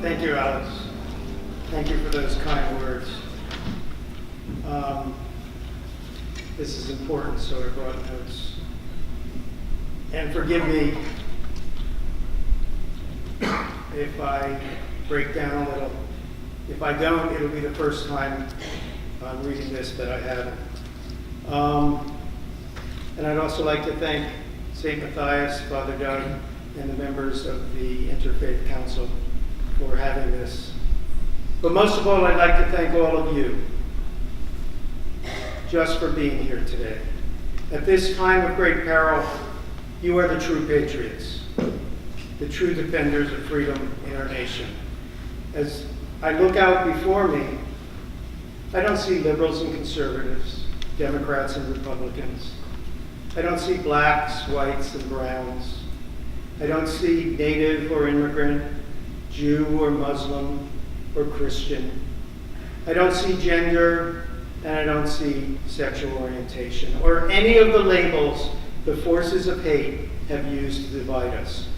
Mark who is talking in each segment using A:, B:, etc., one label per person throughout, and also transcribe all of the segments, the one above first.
A: Thank you, Alex. Thank you for those kind words. This is important, so I brought notes. And forgive me if I break down a little. If I don't, it'll be the first time I'm reading this that I haven't. And I'd also like to thank St. Matthias, Father Doug, and the members of the Interfaith Council for having this. But most of all, I'd like to thank all of you just for being here today. At this time of great peril, you are the true patriots, the true defenders of freedom in our nation. As I look out before me, I don't see liberals and conservatives, Democrats and Republicans. I don't see blacks, whites, and browns. I don't see native or immigrant, Jew or Muslim or Christian. I don't see gender, and I don't see sexual orientation, or any of the labels the forces of hate have used to divide us.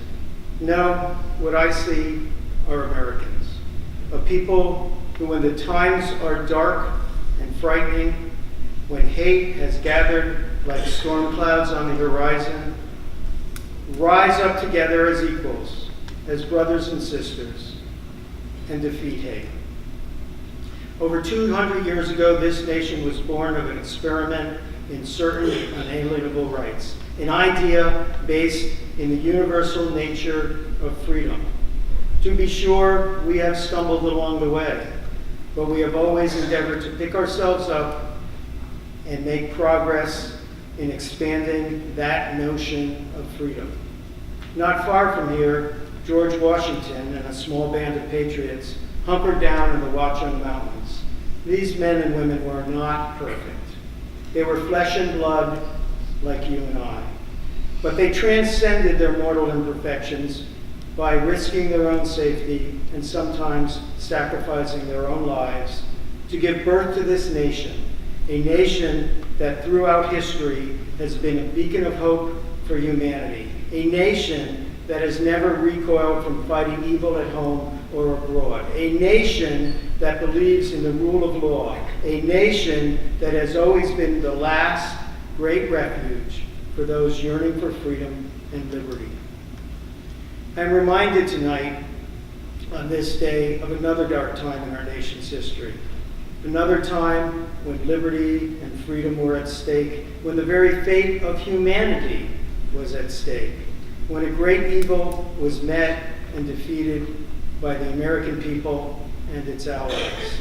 A: No, what I see are Americans, a people who, when the times are dark and frightening, when hate has gathered like storm clouds on the horizon, rise up together as equals, as brothers and sisters, and defeat hate. Over 200 years ago, this nation was born of an experiment in certain unalienable rights, an idea based in the universal nature of freedom. To be sure, we have stumbled along the way, but we have always endeavored to pick ourselves up and make progress in expanding that notion of freedom. Not far from here, George Washington and a small band of patriots hunkered down in the Watchung Mountains. These men and women were not perfect. They were flesh and blood like you and I. But they transcended their mortal imperfections by risking their own safety and sometimes sacrificing their own lives to give birth to this nation, a nation that throughout history has been a beacon of hope for humanity, a nation that has never recoiled from fighting evil at home or abroad, a nation that believes in the rule of law, a nation that has always been the last great refuge for those yearning for freedom and liberty. I'm reminded tonight, on this day, of another dark time in our nation's history. Another time when liberty and freedom were at stake, when the very fate of humanity was at stake, when a great evil was met and defeated by the American people and its allies.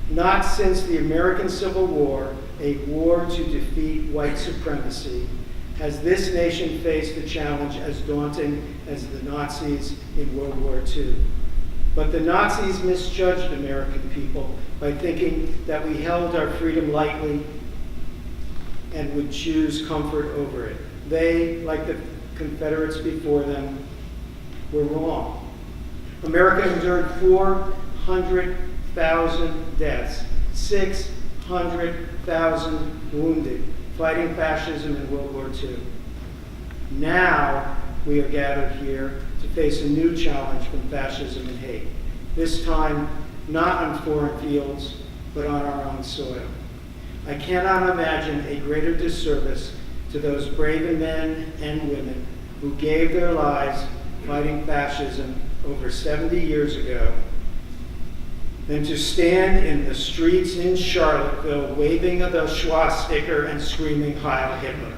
A: Not since the American Civil War, a war to defeat white supremacy, has this nation faced a challenge as daunting as the Nazis in World War II. But the Nazis misjudged American people by thinking that we held our freedom lightly and would choose comfort over it. They, like the Confederates before them, were wrong. America endured 400,000 deaths, 600,000 wounded, fighting fascism in World War II. Now we are gathered here to face a new challenge from fascism and hate, this time not on foreign fields, but on our own soil. I cannot imagine a greater disservice to those brave men and women who gave their lives fighting fascism over 70 years ago than to stand in the streets in Charlottesville waving the swastika and screaming Heil Hitler.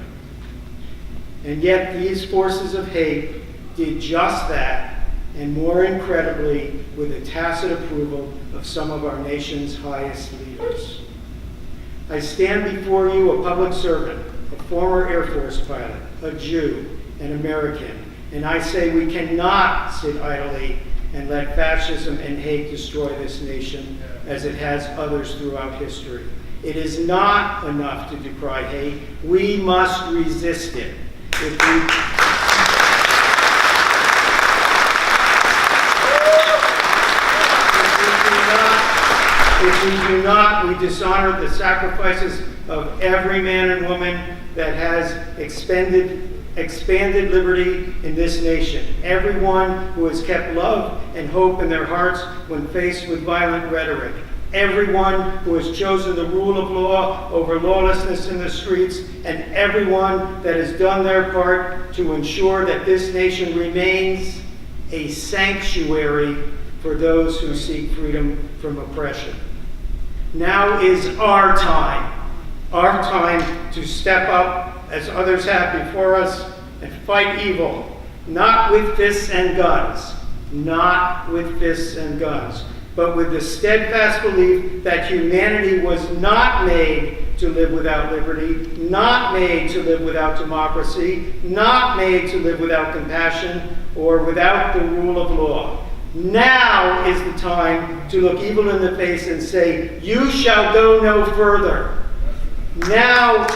A: And yet these forces of hate did just that, and more incredibly, with the tacit approval of some of our nation's highest leaders. I stand before you a public servant, a former Air Force pilot, a Jew, an American, and I say we cannot sit idly and let fascism and hate destroy this nation as it has others throughout history. It is not enough to decry hate. We must resist it. If we do not, we dishonor the sacrifices of every man and woman that has expended expanded liberty in this nation. Everyone who has kept love and hope in their hearts when faced with violent rhetoric. Everyone who has chosen the rule of law over lawlessness in the streets, and everyone that has done their part to ensure that this nation remains a sanctuary for those who seek freedom from oppression. Now is our time to step up as others have before us and fight evil, not with fists and guns, but with the steadfast belief that humanity was not made to live without liberty, not made to live without democracy, not made to live without compassion or without the rule of law. Now is the time to look evil in the face and say, "You shall go no further." Now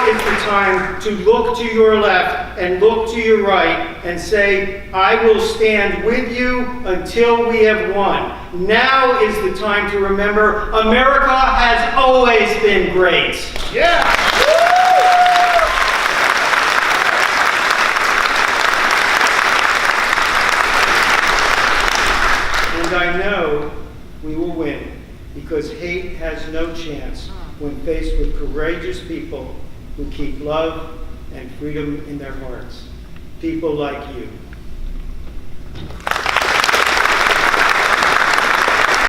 A: is the time to look to your left and look to your right and say, "I will stand with you until we have won." Now is the time to remember America has always been great. Yeah. And I know we will win, because hate has no chance when faced with courageous people who keep love and freedom in their hearts. People like you.